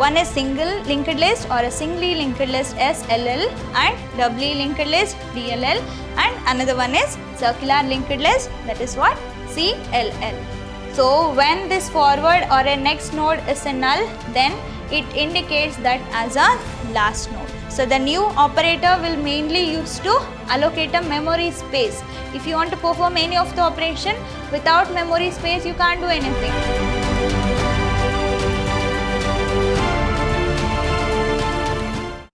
One is single linked list or a singly linked list SLL, and doubly linked list DLL, and another one is circular linked list, that is what? CLL. So when this forward or a next node is a null, then it indicates that as a last node. So the new operator will mainly used to allocate a memory space. If you want to perform any of the operation without memory space, you can't do anything.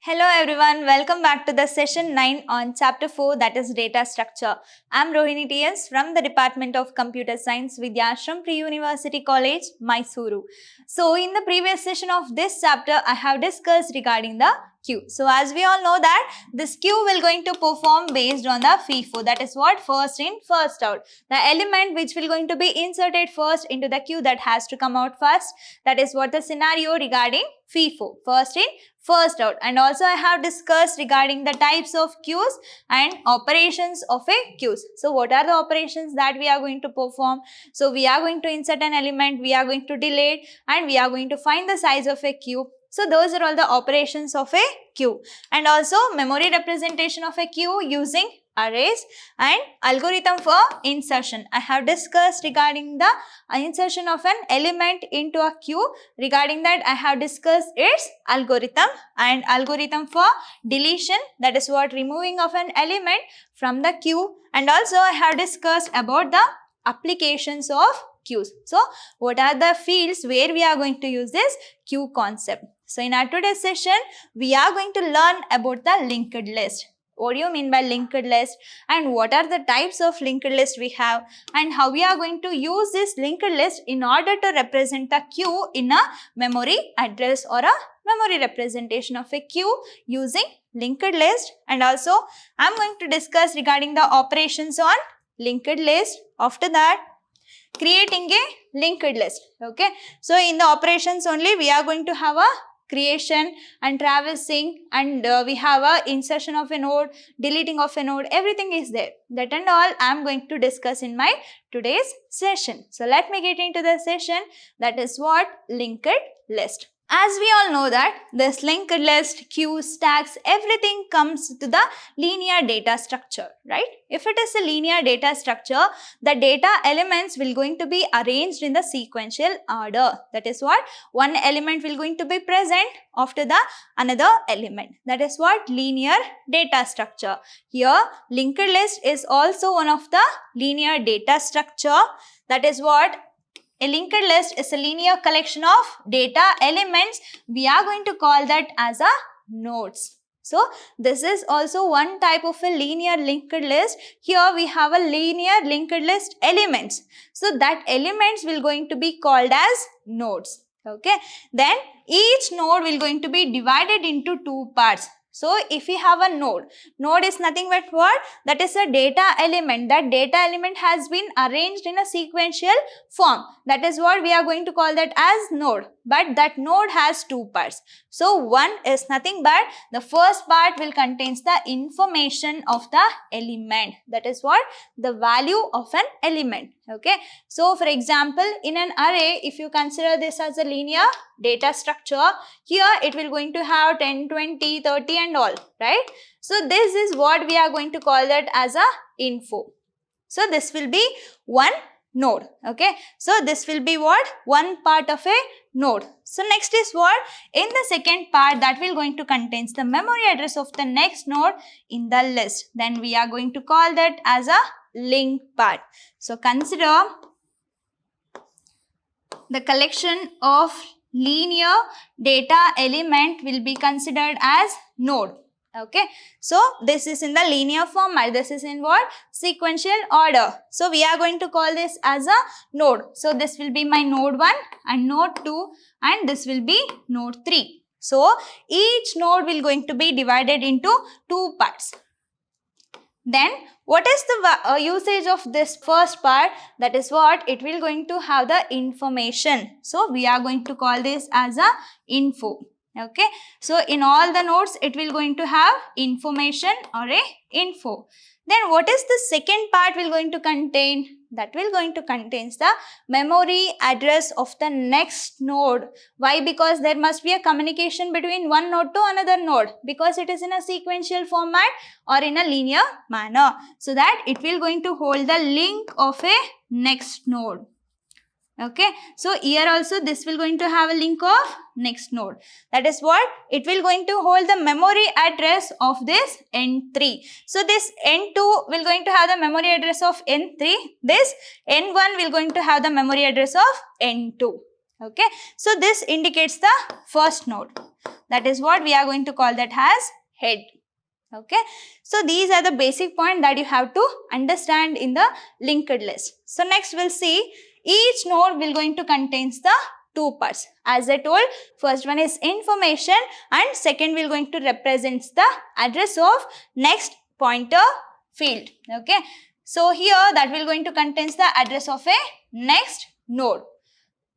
Hello everyone, welcome back to the session 9 on chapter 4, that is data structure. I am Rohini TS from the Department of Computer Science, Vidyashram Pre-University College, Mysuru. So in the previous session of this chapter, I have discussed regarding the queue. So as we all know that this queue will going to perform based on the FIFO, that is what? First in, first out. The element which will going to be inserted first into the queue, that has to come out first. That is what the scenario regarding FIFO, first in, first out. And also I have discussed regarding the types of queues and operations of a queues. So what are the operations that we are going to perform? So we are going to insert an element, we are going to delete, and we are going to find the size of a queue. So those are all the operations of a queue. And also memory representation of a queue using arrays and algorithm for insertion. I have discussed regarding the insertion of an element into a queue. Regarding that, I have discussed its algorithm, and algorithm for deletion, that is what? Removing of an element from the queue. And also I have discussed about the applications of queues. So what are the fields where we are going to use this queue concept? So in our today's session, we are going to learn about the linked list. What do you mean by linked list, and what are the types of linked list we have, and how we are going to use this linked list in order to represent the queue in a memory address or a memory representation of a queue using linked list. And also I am going to discuss regarding the operations on linked list. After that, creating a linked list. Okay, so in the operations only we are going to have a creation and traversing, and we have a insertion of a node, deleting of a node, everything is there. That and all I am going to discuss in my today's session. So let me get into the session, that is what? Linked list. As we all know that this linked list, queue, stacks, everything comes to the linear data structure, right? If it is a linear data structure, the data elements will going to be arranged in the sequential order. That is what? One element will going to be present after the another element. That is what? Linear data structure. Here, linked list is also one of the linear data structure. That is what? A linked list is a linear collection of data elements. We are going to call that as a nodes. So this is also one type of a linear linked list. Here we have a linear linked list elements. So that elements will going to be called as nodes. Okay. Then each node will going to be divided into two parts. So if we have a node is nothing but what? That is a data element. That data element has been arranged in a sequential form. That is what we are going to call that as node. But that node has two parts. So one is nothing but the first part will contains the information of the element. That is what? The value of an element. Okay. So for example, in an array, if you consider this as a linear data structure, here it will going to have 10, 20, 30 and all, right? So this is what we are going to call that as a info. So this will be one node. Okay. So this will be what? One part of a node. So next is what? In the second part, that will going to contains the memory address of the next node in the list. Then we are going to call that as a link part. So consider the collection of linear data element will be considered as node. Okay, so this is in the linear format. This is in what? Sequential order. So we are going to call this as a node. So this will be my node 1 and node 2, and this will be node 3. So each node will going to be divided into two parts. Then what is the usage of this first part? That is what? It will going to have the information. So we are going to call this as a info. Okay. So in all the nodes, it will going to have information or a info. Then what is the second part will going to contain? that will going to contains the memory address of the next node. Why? Because there must be a communication between one node to another node, because it is in a sequential format or in a linear manner, so that it will going to hold the link of a next node. Okay, so here also this will going to have a link of next node. That is what it will going to hold the memory address of this N3. So this N2 will going to have the memory address of N3. This N1 will going to have the memory address of N2. Okay, so this indicates the first node. That is what we are going to call that as head. Okay, so these are the basic points that you have to understand in the linked list. So next we'll see each node will going to contains the two parts. As I told, first one is information and second will going to represents the address of next pointer field. Okay, so here that will going to contains the address of a next node.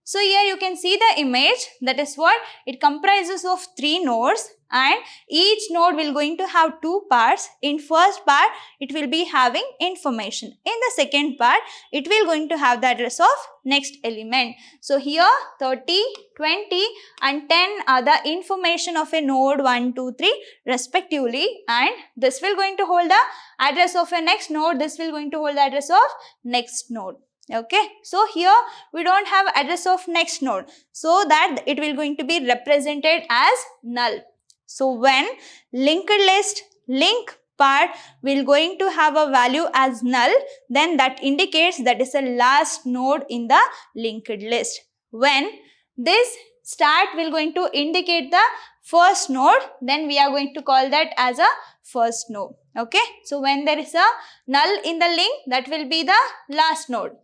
So here you can see the image, that is what it comprises of 3 nodes, and each node will going to have 2 parts. In first part it will be having information. In the second part it will going to have the address of next element. So here 30, 20 and 10 are the information of a node 1, 2, 3 respectively, and this will going to hold the address of a next node. This will going to hold the address of next node. Okay, so here we don't have address of next node, so that it will going to be represented as null. So when linked list link part will going to have a value as null, then that indicates that is the last node in the linked list. When this start will going to indicate the first node, then we are going to call that as a first node. Okay, so when there is a null in the link, that will be the last node.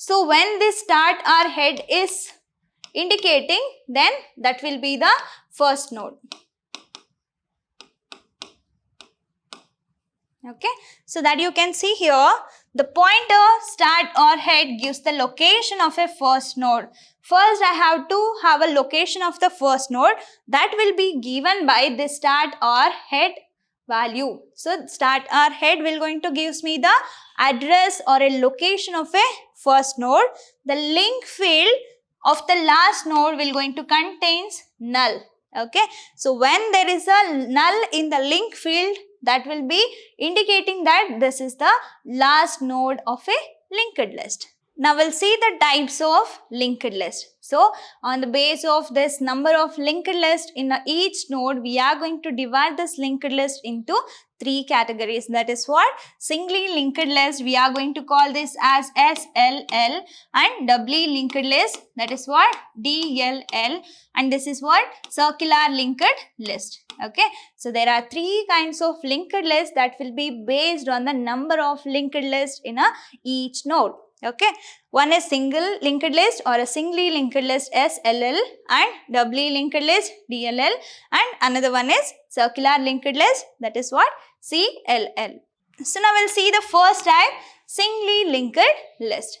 So when this start or head is indicating, then that will be the first node. Okay, so that you can see here, the pointer start or head gives the location of a first node. First I have to have a location of the first node, that will be given by the start or head value. So start or head will going to gives me the address or a location of a first node. The link field of the last node will going to contains null. Okay, so when there is a null in the link field, that will be indicating that this is the last node of a linked list. Now we'll see the types of linked list. So on the base of this number of linked list in each node, we are going to divide this linked list into 3 categories. That is what? Singly linked list, we are going to call this as SLL, and doubly linked list, that is what? DLL, and this is what? Circular linked list. Okay, so there are 3 kinds of linked list that will be based on the number of linked list in each node. Okay, one is single linked list or a singly linked list SLL, and doubly linked list DLL, and another one is circular linked list, that is what? CLL. So now we'll see the first type, singly linked list.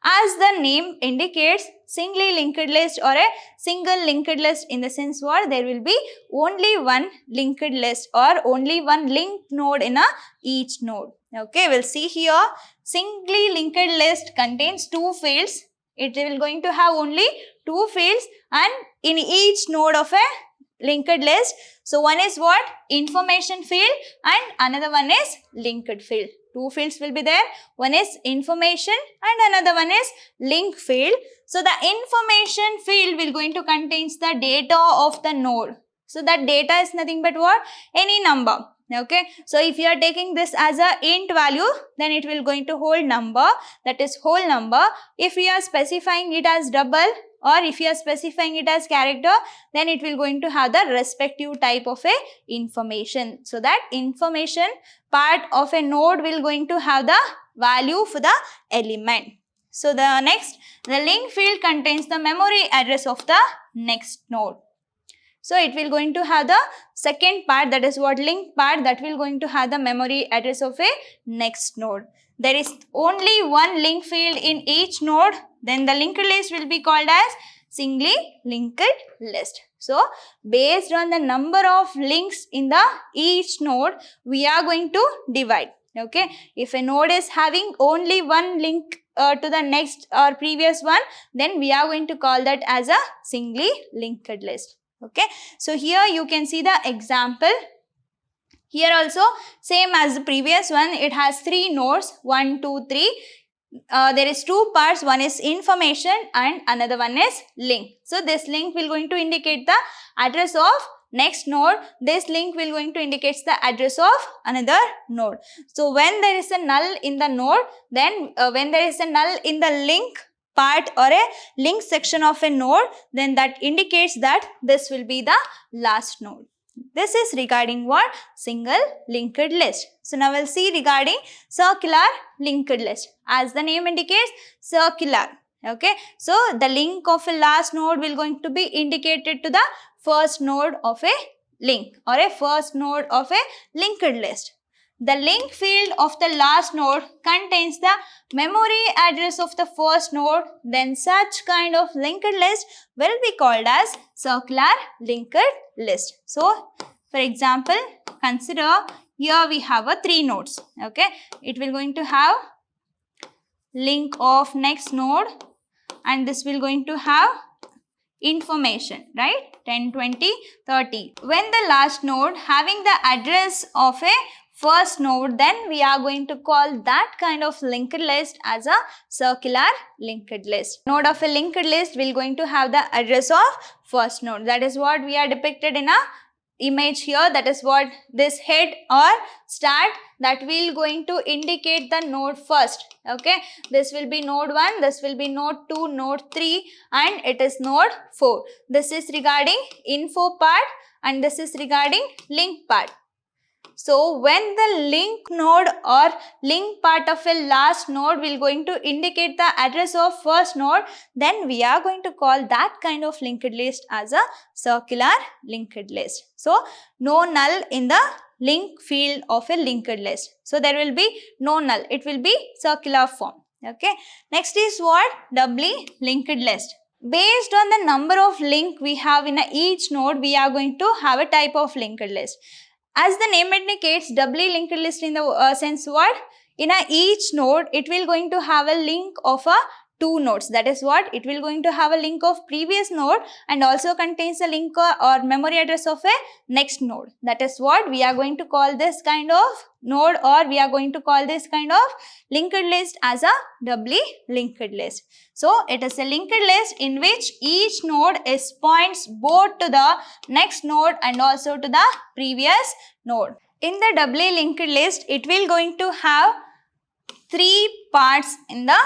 As the name indicates, singly linked list or a single linked list, in the sense what? There will be only one linked list or only one linked node in each node. Okay, we'll see here, singly linked list contains 2 fields. It will going to have only 2 fields, and in each node of a linked list. So one is what? Information field, and another one is linked field. 2 fields will be there. One is information and another one is link field. So the information field will going to contains the data of the node. So that data is nothing but what? Any number. Okay, so if you are taking this as a int value, then it will going to hold number, that is whole number. If we are specifying it as double, or if you are specifying it as character, then it will going to have the respective type of a information. So that information part of a node will going to have the value for the element. So the next, the link field contains the memory address of the next node. So it will going to have the second part, that is what? Link part, that will going to have the memory address of a next node. There is only one link field in each node, then the linked list will be called as singly linked list. So based on the number of links in the each node, we are going to divide. Okay, if a node is having only one link to the next or previous one, then we are going to call that as a singly linked list. Okay, so here you can see the example. Here also same as the previous one, it has 3 nodes, 1, 2, 3. There is 2 parts, one is information and another one is link. So this link will going to indicate the address of next node. This link will going to indicate the address of another node. So when there is a null in the node, then when there is a null in the link part or a link section of a node, then that indicates that this will be the last node. This is regarding what? Single linked list. So now we'll see regarding circular linked list. As the name indicates, circular. Okay, so the link of a last node will going to be indicated to the first node of a link or a first node of a linked list. The link field of the last node contains the memory address of the first node, then such kind of linked list will be called as circular linked list. So, for example, consider here we have a 3 nodes. Okay, it will going to have link of next node and this will going to have information, right? 10, 20, 30. When the last node having the address of a first node, then we are going to call that kind of linked list as a circular linked list. Node of a linked list will going to have the address of first node. That is what we are depicted in a image here. That is what this head or start that will going to indicate the node first. Okay, this will be node 1, this will be node 2, node 3 and it is node 4. This is regarding info part and this is regarding link part. So when the link node or link part of a last node will going to indicate the address of first node, then we are going to call that kind of linked list as a circular linked list. So no null in the link field of a linked list. So there will be no null, it will be circular form. Okay. Next is what? Doubly linked list. Based on the number of link we have in each node, we are going to have a type of linked list. As the name indicates, doubly linked list in the sense what? In each node, it will going to have a link of 2 nodes. That is what? It will going to have a link of previous node and also contains a link or memory address of a next node. That is what we are going to call this kind of node, or we are going to call this kind of linked list as a doubly linked list. So it is a linked list in which each node is points both to the next node and also to the previous node. In the doubly linked list, it will going to have 3 parts in the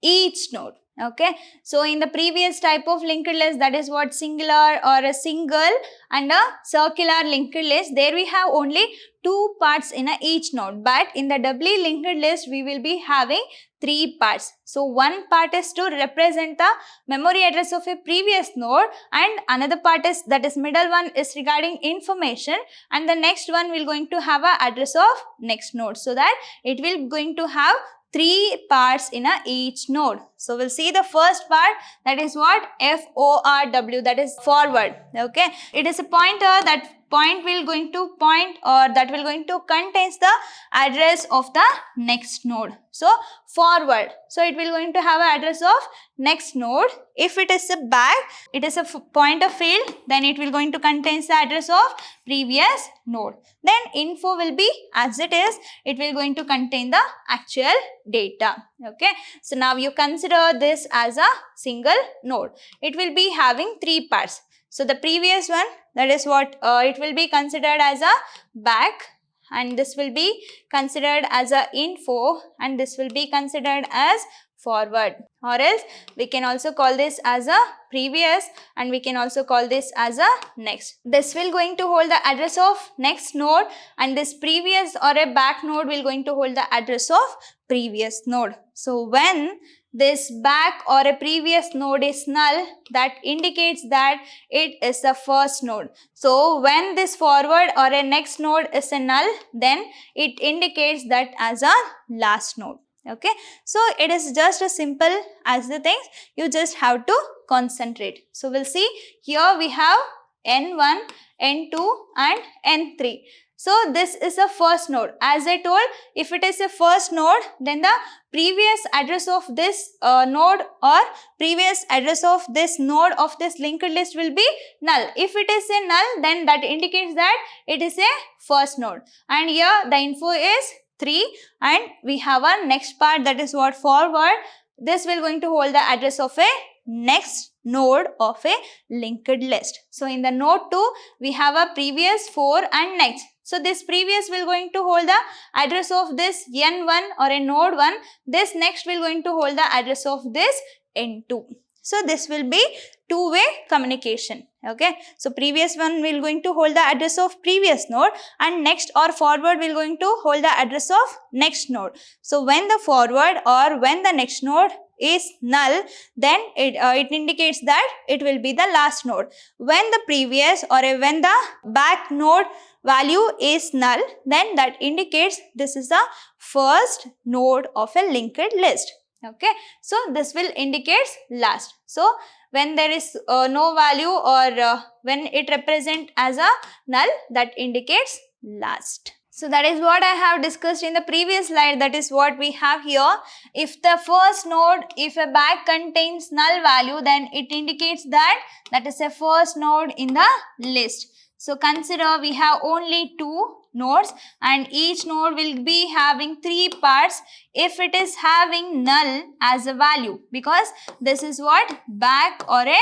each node. Okay, so in the previous type of linked list, that is what singular or a single and a circular linked list, there we have only 2 parts in each node, but in the doubly linked list we will be having 3 parts. So one part is to represent the memory address of a previous node and another part is, that is middle one, is regarding information, and the next one will going to have a address of next node, so that it will going to have 3 parts in each node. So we'll see the first part, that is what? FORW, that is forward. Okay, it is a pointer that point will going to point or that will going to contains the address of the next node. So forward, so it will going to have an address of next node. If it is a back, it is a pointer field, then it will going to contains the address of previous node. Then info will be as it is, it will going to contain the actual data. Okay, so now you consider this as a single node. It will be having 3 parts. So the previous one, that is what it will be considered as a back, and this will be considered as a info, and this will be considered as forward, or else we can also call this as a previous and we can also call this as a next. This will going to hold the address of next node and this previous or a back node will going to hold the address of previous node. So when this back or a previous node is null, that indicates that it is the first node. So when this forward or a next node is a null, then it indicates that as a last node. Okay, so it is just as simple as the things, you just have to concentrate. So we'll see, here we have N1, N2 and N3. So this is a first node. As I told, if it is a first node, then the previous address of this node or previous address of this node of this linked list will be null. If it is a null, then that indicates that it is a first node. And here the info is 3, and we have a next part, that is what, forward. This will going to hold the address of a next node of a linked list. So in the node 2, we have a previous, 4 and next. So this previous will going to hold the address of this n1 or a node 1. This next will going to hold the address of this n2. So this will be two-way communication. Okay. So previous one will going to hold the address of previous node, and next or forward will going to hold the address of next node. So when the forward or when the next node is null, then it indicates that it will be the last node. When the previous or when the back node value is null, then that indicates this is the first node of a linked list. Okay, so this will indicate last. So when there is no value or when it represent as a null, that indicates last. So that is what I have discussed in the previous slide. That is what we have here. If the first node, if a bag contains null value, then it indicates that that is a first node in the list. So consider we have only 2 nodes and each node will be having 3 parts if it is having null as a value, because this is what, back or a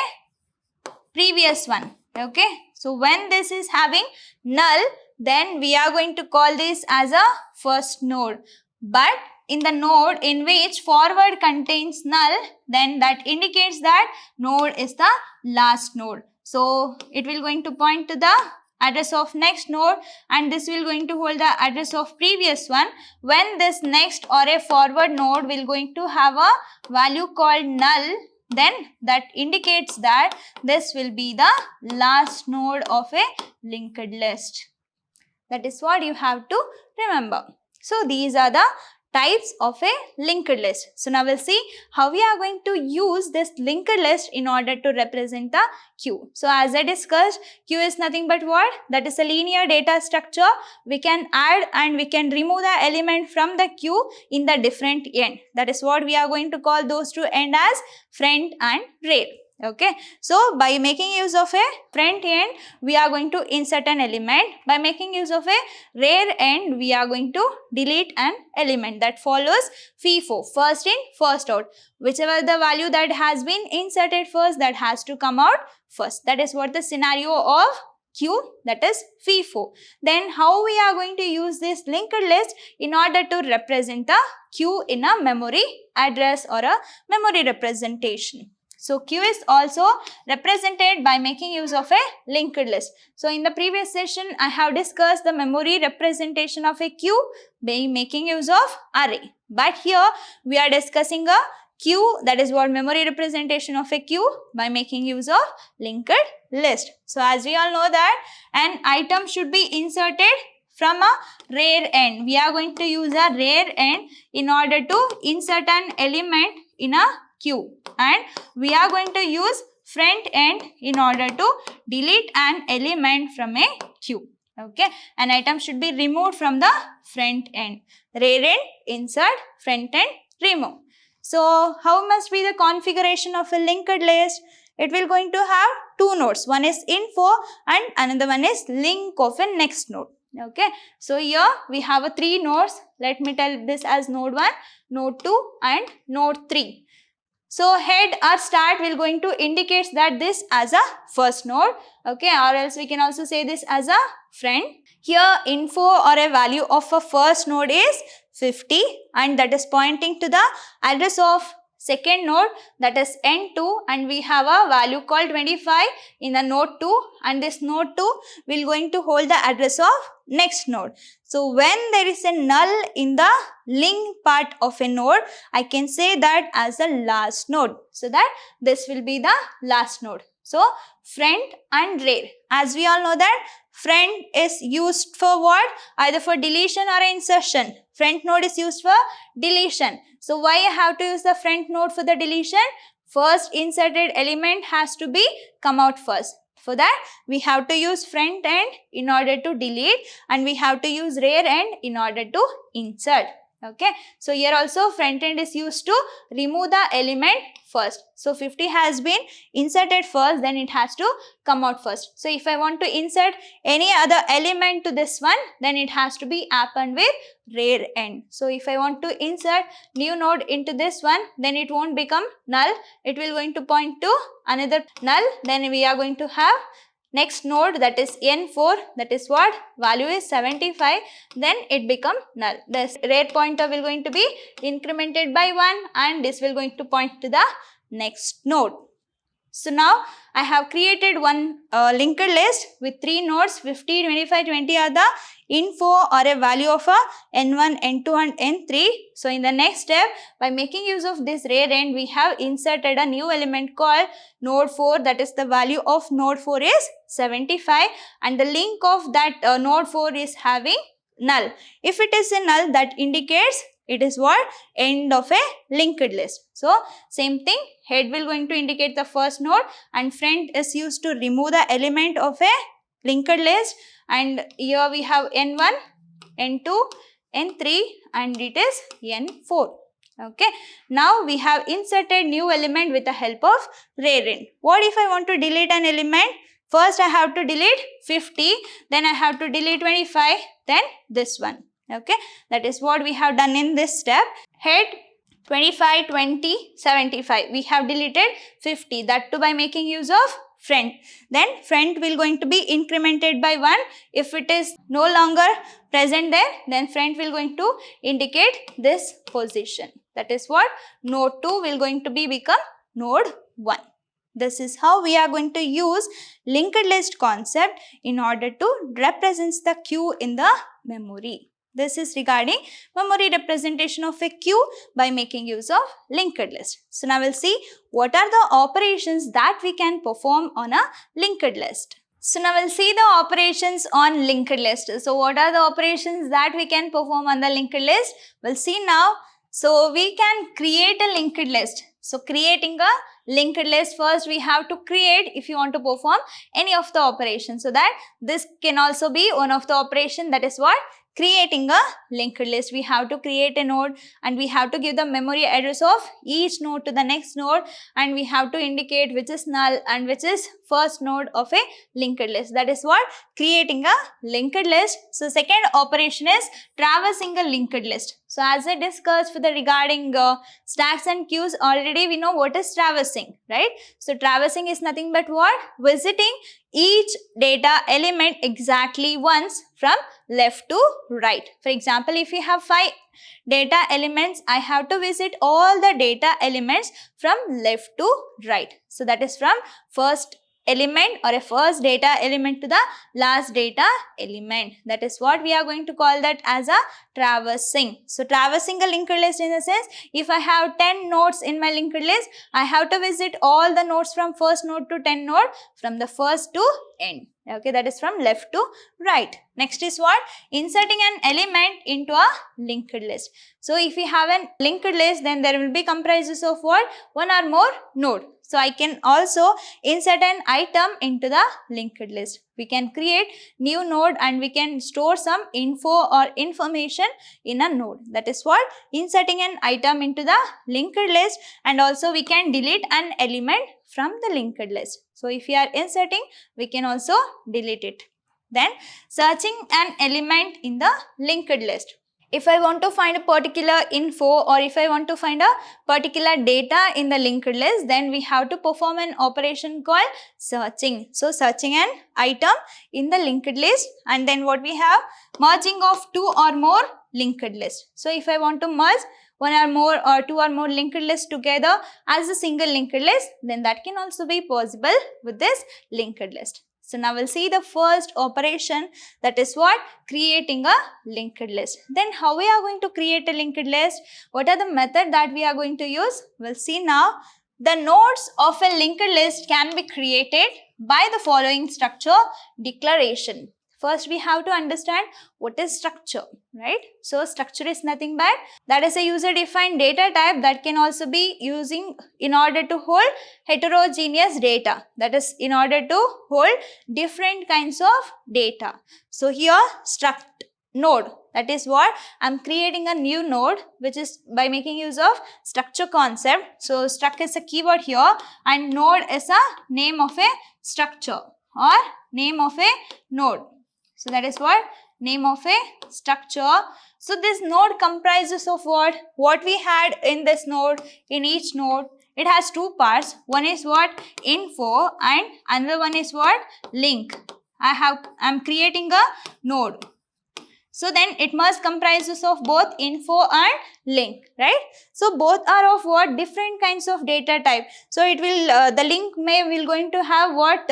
previous one. Okay. So when this is having null, then we are going to call this as a first node. But in the node in which forward contains null, then that indicates that node is the last node. So it will going to point to the address of next node, and this will going to hold the address of previous one. When this next or a forward node will going to have a value called null, then that indicates that this will be the last node of a linked list. That is what you have to remember. So these are the types of a linked list. So now we'll see how we are going to use this linked list in order to represent the queue. So as I discussed, queue is nothing but what? That is a linear data structure. We can add and we can remove the element from the queue in the different end. That is what we are going to call those two end as front and rear. Okay, so by making use of a front end, we are going to insert an element. By making use of a rear end, we are going to delete an element. That follows FIFO, first in, first out. Whichever the value that has been inserted first, that has to come out first. That is what the scenario of queue, that is FIFO. Then how we are going to use this linked list in order to represent the queue in a memory address or a memory representation. So queue is also represented by making use of a linked list. So in the previous session, I have discussed the memory representation of a queue by making use of array. But here we are discussing a queue, that is what, memory representation of a queue by making use of linked list. So as we all know that an item should be inserted from a rear end. We are going to use a rear end in order to insert an element in a queue, and we are going to use front end in order to delete an element from a queue. Okay, an item should be removed from the front end. Rear end, insert, front end, remove. So how must be the configuration of a linked list? It will going to have 2 nodes. One is info and another one is link of a next node. Okay, so here we have a 3 nodes. Let me tell this as node 1, node 2 and node 3. So head or start will going to indicate that this as a first node. Okay, or else we can also say this as a friend. Here info or a value of a first node is 50, and that is pointing to the address of second node, that is N2, and we have a value called 25 in the node 2, and this node 2 will going to hold the address of next node. So when there is a null in the link part of a node, I can say that as the last node. So that this will be the last node. So front and rear. As we all know that front is used for what? Either for deletion or insertion. Front node is used for deletion. So why I have to use the front node for the deletion? First inserted element has to be come out first. For that, we have to use front end in order to delete, and we have to use rear end in order to insert. Okay, so here also front end is used to remove the element first. So 50 has been inserted first, then it has to come out first. So if I want to insert any other element to this one, then it has to be happened with rear end. So if I want to insert new node into this one, then it won't become null. It will going to point to another null. Then we are going to have next node, that is n4, that is what? Value is 75, then it become null. This rear pointer will going to be incremented by 1, and this will going to point to the next node. So now I have created one linked list with 3 nodes, 50, 25, 20 are the info or a value of a n1, n2 and n3. So in the next step, by making use of this rear end, we have inserted a new element called node 4, that is the value of node 4 is 75, and the link of that node 4 is having null. If it is a null, that indicates it is what? End of a linked list. So same thing, head will going to indicate the first node, and front is used to remove the element of a linked list, and here we have n1, n2, n3 and it is n4. Okay, now we have inserted new element with the help of rear end. What if I want to delete an element? First I have to delete 50, then I have to delete 25, then this one. Okay, that is what we have done in this step. Head 25, 20, 75. We have deleted 50, that too by making use of front. Then front will going to be incremented by 1. If it is no longer present there, then front will going to indicate this position. That is what? Node 2 will going to be become node 1. This is how we are going to use linked list concept in order to represent the queue in the memory. This is regarding memory representation of a queue by making use of linked list. So now we'll see what are the operations that we can perform on a linked list. So now we'll see the operations on linked list. So what are the operations that we can perform on the linked list? We'll see now. So we can create a linked list. So creating a linked list, first we have to create if you want to perform any of the operations. So that this can also be one of the operation, that is what? Creating a linked list. We have to create a node and we have to give the memory address of each node to the next node, and we have to indicate which is null and which is first node of a linked list. That is what? Creating a linked list. So second operation is traversing a linked list. So as I discussed for the regarding stacks and queues, already we know what is traversing, right? So traversing is nothing but what? Visiting each data element exactly once from left to right. For example, if you have 5 data elements, I have to visit all the data elements from left to right. So that is from first element or a first data element to the last data element. That is what we are going to call that as a traversing. So traversing a linked list in the sense, if I have 10 nodes in my linked list, I have to visit all the nodes from first node to 10 node from the first to end. Okay, that is from left to right. Next is what? Inserting an element into a linked list. So if we have a linked list, then there will be comprises of what? One or more node. So I can also insert an item into the linked list. We can create new node and we can store some info or information in a node. That is what? Inserting an item into the linked list, and also we can delete an element from the linked list. So if we are inserting, we can also delete it. Then searching an element in the linked list. If I want to find a particular info or if I want to find a particular data in the linked list, then we have to perform an operation called searching. So searching an item in the linked list, and then what we have? Merging of 2 or more linked lists. So if I want to merge 1 or more or 2 or more linked lists together as a single linked list, then that can also be possible with this linked list. So now we'll see the first operation, that is what? Creating a linked list. Then how we are going to create a linked list? What are the method that we are going to use? We'll see now. The nodes of a linked list can be created by the following structure: declaration. First we have to understand what is structure, right? So structure is nothing but that is a user defined data type that can also be using in order to hold heterogeneous data, that is in order to hold different kinds of data. So here struct node, that is what I'm creating a new node which is by making use of structure concept. So struct is a keyword here and node is a name of a structure or name of a node. So that is what name of a structure. So this node comprises of what? What we had in this node, in each node, it has two parts. One is what? Info and another one is what? Link. I'm creating a node. So then it must comprises of both info and link, right? So both are of what? Different kinds of data type. So it will, the link will going to have what?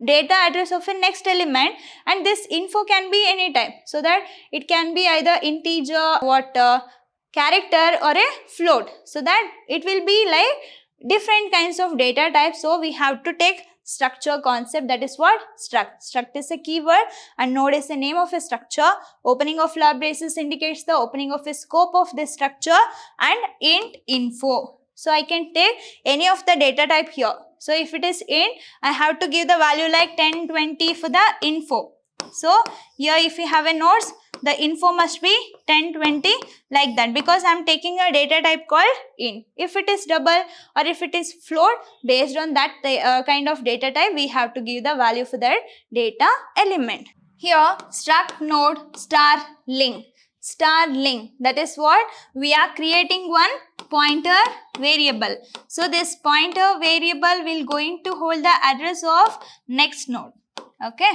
Data address of a next element, and this info can be any type, so that it can be either integer, character or a float, so that it will be like different kinds of data types. So we have to take structure concept, that is what? Struct is a keyword and node is the name of a structure. Opening of flower braces indicates the opening of a scope of this structure, and int info. So I can take any of the data type here. So if it is int, I have to give the value like 10, 20 for the info. So here if you have a nodes, the info must be 10, 20 like that, because I am taking a data type called int. If it is double or if it is float, based on that kind of data type, we have to give the value for that data element. Here struct node star link. Star link, that is what? We are creating one pointer variable. So this pointer variable will going to hold the address of next node. Okay.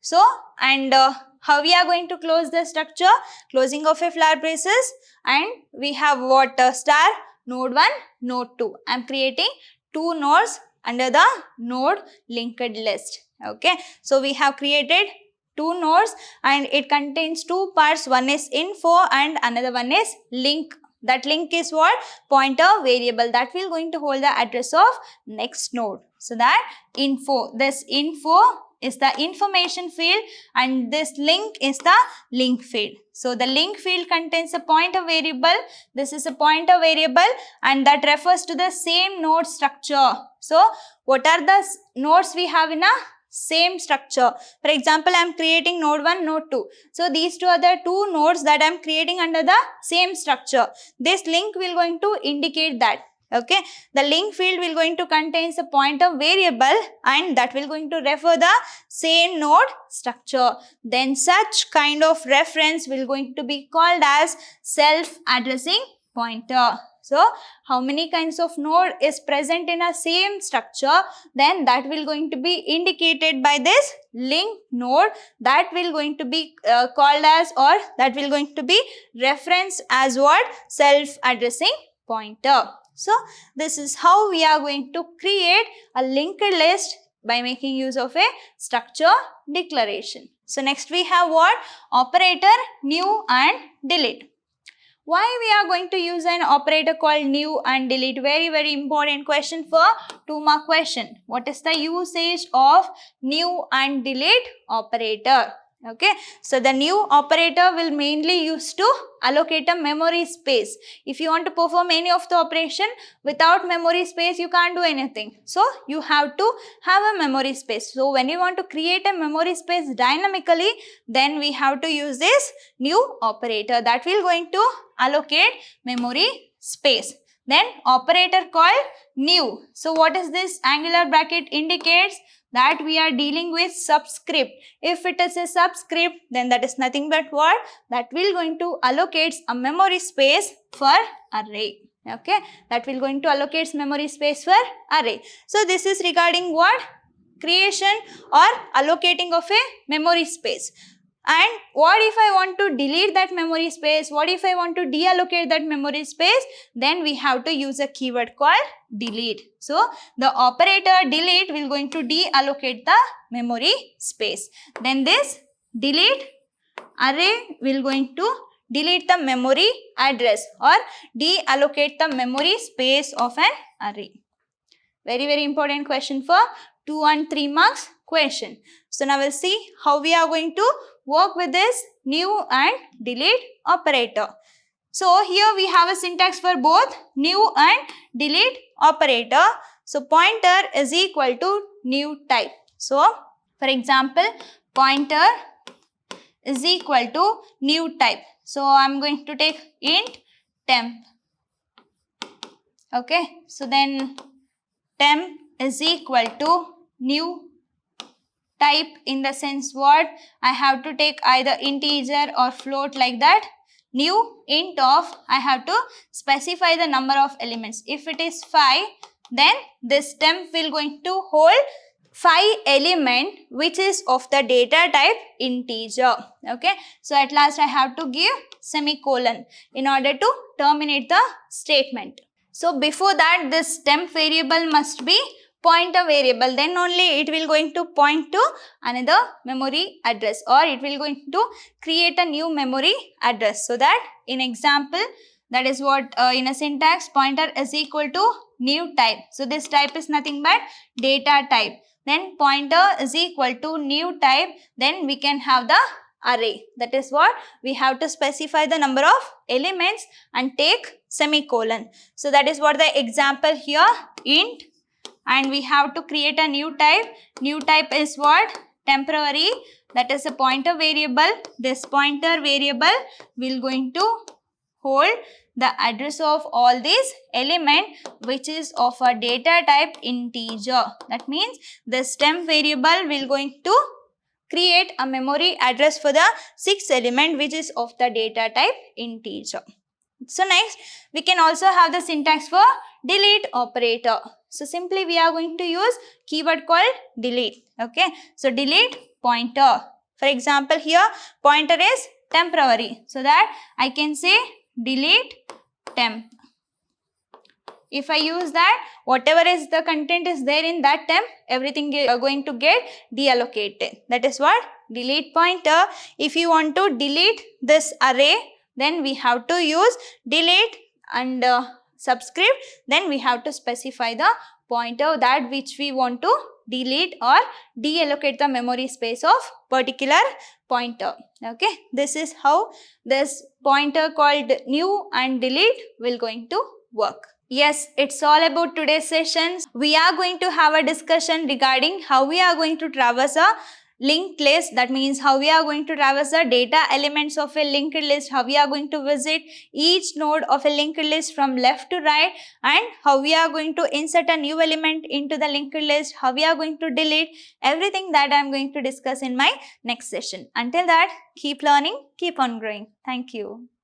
So and how we are going to close the structure? Closing of a flower braces, and we have what? Star node 1, node 2. I am creating two nodes under the node linked list. Okay. So we have created two nodes and it contains two parts. One is info and another one is link. That link is what? Pointer variable that will going to hold the address of next node. So that info, this info is the information field and this link is the link field. So the link field contains a pointer variable. This is a pointer variable and that refers to the same node structure. So what are the nodes we have in a same structure? For example, I am creating node 1, node 2. So these two are the two nodes that I am creating under the same structure. This link will going to indicate that. Okay, the link field will going to contains a pointer variable and that will going to refer the same node structure. Then such kind of reference will going to be called as self-addressing pointer. So how many kinds of node is present in a same structure, then that will going to be indicated by this link node, that will going to be called as, or that will going to be referenced as what? Self-addressing pointer. So this is how we are going to create a linked list by making use of a structure declaration. So next we have what? Operator new and delete. Why we are going to use an operator called new and delete? Very important question for 2 mark question. What is the usage of new and delete operator? Okay, so the new operator will mainly used to allocate a memory space. If you want to perform any of the operation without memory space, you can't do anything. So you have to have a memory space. So when you want to create a memory space dynamically, then we have to use this new operator that will going to allocate memory space. Then operator called new. So what is this angular bracket indicates? That we are dealing with subscript. If it is a subscript, then that is nothing but what? That will going to allocate a memory space for array. Okay, that will going to allocate memory space for array. So this is regarding what? Creation or allocating of a memory space. And what if I want to delete that memory space? What if I want to deallocate that memory space? Then we have to use a keyword called delete. So the operator delete will going to deallocate the memory space. Then this delete array will going to delete the memory address or deallocate the memory space of an array. Very important question for 2 and 3 marks question. So now we'll see how we are going to work with this new and delete operator. So here we have a syntax for both new and delete operator. So pointer is equal to new type. So for example, pointer is equal to new type. So I'm going to take int temp. Okay, so then temp is equal to new type, in the sense what? I have to take either integer or float, like that. New int of, I have to specify the number of elements. If it is 5, then this temp will going to hold 5 element which is of the data type integer. Okay, so at last I have to give semicolon in order to terminate the statement. So before that, this temp variable must be pointer variable, then only it will going to point to another memory address, or it will going to create a new memory address. So that in example, that is what in a syntax, pointer is equal to new type. So this type is nothing but data type. Then pointer is equal to new type, then we can have the array. That is what we have to specify the number of elements and take semicolon. So that is what the example here, int, and we have to create a new type. New type is what? Temporary. That is a pointer variable. This pointer variable will going to hold the address of all these element which is of a data type integer. That means this temp variable will going to create a memory address for the 6 element which is of the data type integer. So next, we can also have the syntax for delete operator. So simply we are going to use keyword called delete. Okay, so delete pointer. For example, here pointer is temporary, so that I can say delete temp. If I use that, whatever is the content is there in that temp, everything is going to get deallocated. That is what? Delete pointer. If you want to delete this array, then we have to use delete and subscript. Then we have to specify the pointer that which we want to delete or deallocate the memory space of particular pointer. Okay, this is how this pointer called new and delete will going to work. Yes, it's all about today's sessions. We are going to have a discussion regarding how we are going to traverse a linked list. That means how we are going to traverse the data elements of a linked list, how we are going to visit each node of a linked list from left to right, and how we are going to insert a new element into the linked list, how we are going to delete, everything that I am going to discuss in my next session. Until that, keep learning, keep on growing. Thank you.